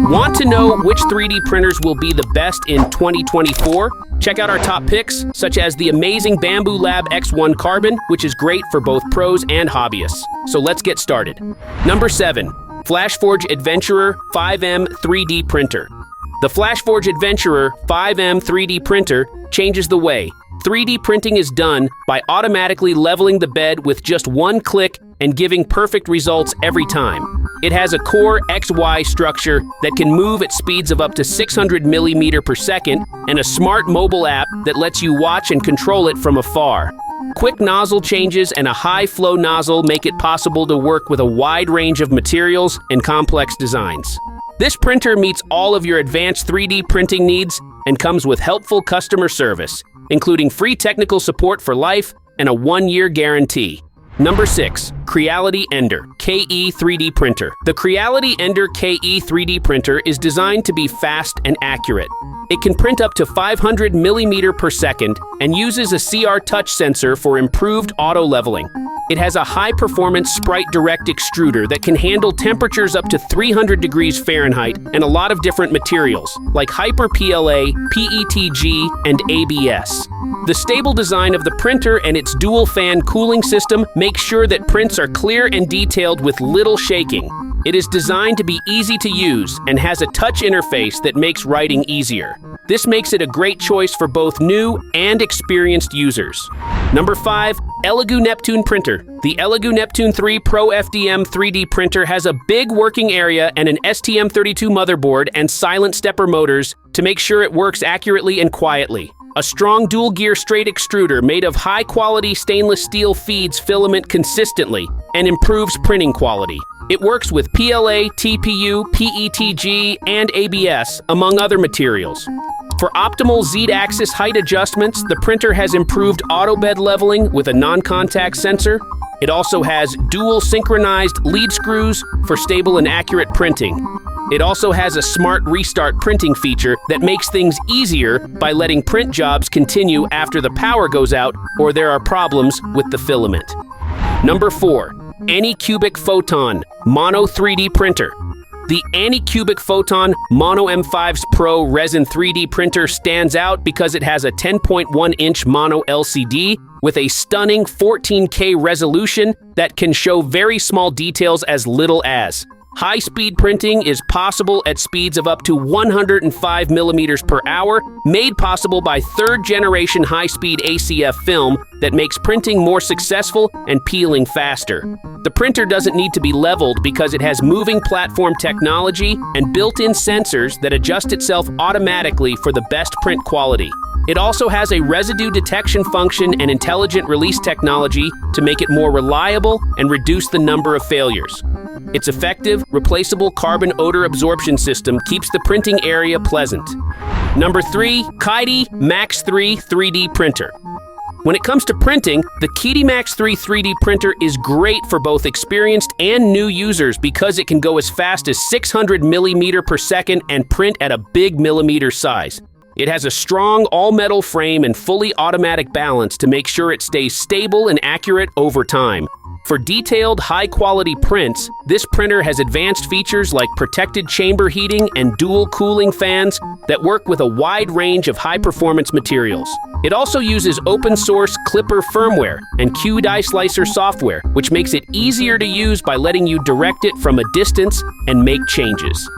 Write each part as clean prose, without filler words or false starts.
Want to know which 3D printers will be the best in 2024? Check out our top picks, such as the amazing Bambu Lab X1 Carbon, which is great for both pros and hobbyists. So let's get started. Number 7. FLASHFORGE Adventurer 5M 3D Printer. The FLASHFORGE Adventurer 5M 3D printer changes the way 3D printing is done by automatically leveling the bed with just one click and giving perfect results every time. It has a core XY structure that can move at speeds of up to 600 millimeters per second and a smart mobile app that lets you watch and control it from afar. Quick nozzle changes and a high-flow nozzle make it possible to work with a wide range of materials and complex designs. This printer meets all of your advanced 3D printing needs and comes with helpful customer service, including free technical support for life and a 1-year guarantee. Number 6. Creality Ender KE 3D Printer. The Creality Ender KE 3D printer is designed to be fast and accurate. It can print up to 500 millimeters per second and uses a CR touch sensor for improved auto leveling. It has a high-performance Sprite Direct extruder that can handle temperatures up to 300 degrees Fahrenheit and a lot of different materials, like Hyper PLA, PETG, and ABS. The stable design of the printer and its dual-fan cooling system make sure that prints are clear and detailed with little shaking. It is designed to be easy to use and has a touch interface that makes writing easier. This makes it a great choice for both new and experienced users. Number 5. ELEGOO Neptune Printer. The ELEGOO Neptune 3 Pro FDM 3D printer has a big working area and an STM32 motherboard and silent stepper motors to make sure it works accurately and quietly. A strong dual-gear straight extruder made of high-quality stainless steel feeds filament consistently and improves printing quality. It works with PLA, TPU, PETG, and ABS, among other materials. For optimal Z-axis height adjustments, the printer has improved auto bed leveling with a non-contact sensor. It also has dual synchronized lead screws for stable and accurate printing. It also has a smart restart printing feature that makes things easier by letting print jobs continue after the power goes out or there are problems with the filament. Number 4. ANYCUBIC Photon Mono 3D Printer. The ANYCUBIC Photon Mono M5's Pro Resin 3D printer stands out because it has a 10.1-inch mono LCD with a stunning 14K resolution that can show very small details as little as. High-speed printing is possible at speeds of up to 105 millimeters per hour, made possible by third-generation high-speed ACF film that makes printing more successful and peeling faster. The printer doesn't need to be leveled because it has moving platform technology and built-in sensors that adjust itself automatically for the best print quality. It also has a residue detection function and intelligent release technology to make it more reliable and reduce the number of failures. Its effective, replaceable carbon odor absorption system keeps the printing area pleasant. Number 3. QIDI Max 3 3D Printer. When it comes to printing, the QIDI Max 3 3D printer is great for both experienced and new users because it can go as fast as 600 millimeters per second and print at a big millimeter size. It has a strong all-metal frame and fully automatic balance to make sure it stays stable and accurate over time. For detailed, high-quality prints, this printer has advanced features like protected chamber heating and dual cooling fans that work with a wide range of high-performance materials. It also uses open-source Clipper firmware and QIDI slicer software, which makes it easier to use by letting you direct it from a distance and make changes.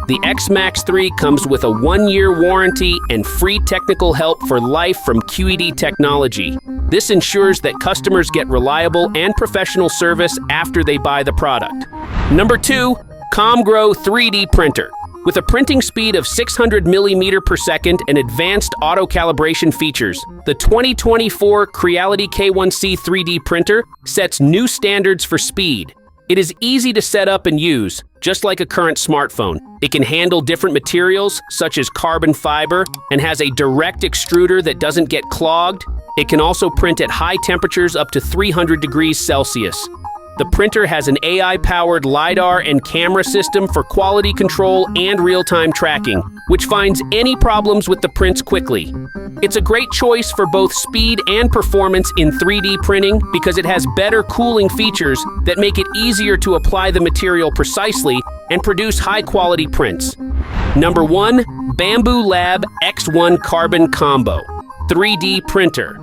The X-Max 3 comes with a 1-year warranty and free technical help for life from QIDI technology. This ensures that customers get reliable and professional service after they buy the product. Number 2. Comgrow 3D Printer. With a printing speed of 600 millimeters per second and advanced auto-calibration features, the 2024 Creality K1C 3D printer sets new standards for speed. It is easy to set up and use, just like a current smartphone. It can handle different materials, such as carbon fiber, and has a direct extruder that doesn't get clogged. It can also print at high temperatures up to 300 degrees Celsius. The printer has an AI-powered LiDAR and camera system for quality control and real-time tracking, which finds any problems with the prints quickly. It's a great choice for both speed and performance in 3D printing because it has better cooling features that make it easier to apply the material precisely and produce high-quality prints. Number 1. Bambu Lab X1 Carbon Combo 3D Printer.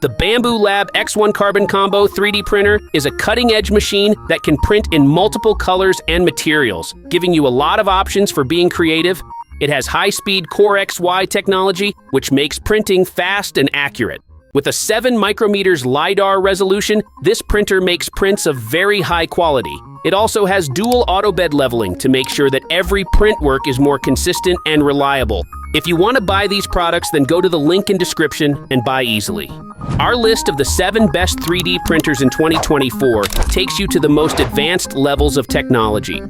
The Bambu Lab X1 Carbon Combo 3D printer is a cutting-edge machine that can print in multiple colors and materials, giving you a lot of options for being creative. It has high-speed Core XY technology, which makes printing fast and accurate. With a 7 micrometers LiDAR resolution, this printer makes prints of very high quality. It also has dual auto bed leveling to make sure that every print work is more consistent and reliable. If you want to buy these products, then go to the link in description and buy easily. Our list of the 7 best 3D printers in 2024 takes you to the most advanced levels of technology.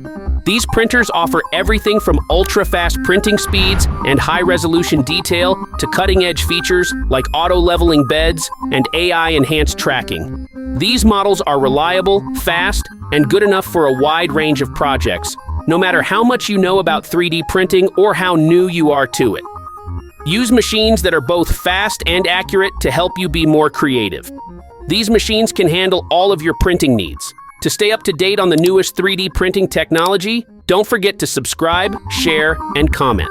These printers offer everything from ultra-fast printing speeds and high-resolution detail to cutting-edge features like auto-leveling beds and AI-enhanced tracking. These models are reliable, fast, and good enough for a wide range of projects, no matter how much you know about 3D printing or how new you are to it. Use machines that are both fast and accurate to help you be more creative. These machines can handle all of your printing needs. To stay up to date on the newest 3D printing technology, don't forget to subscribe, share, and comment.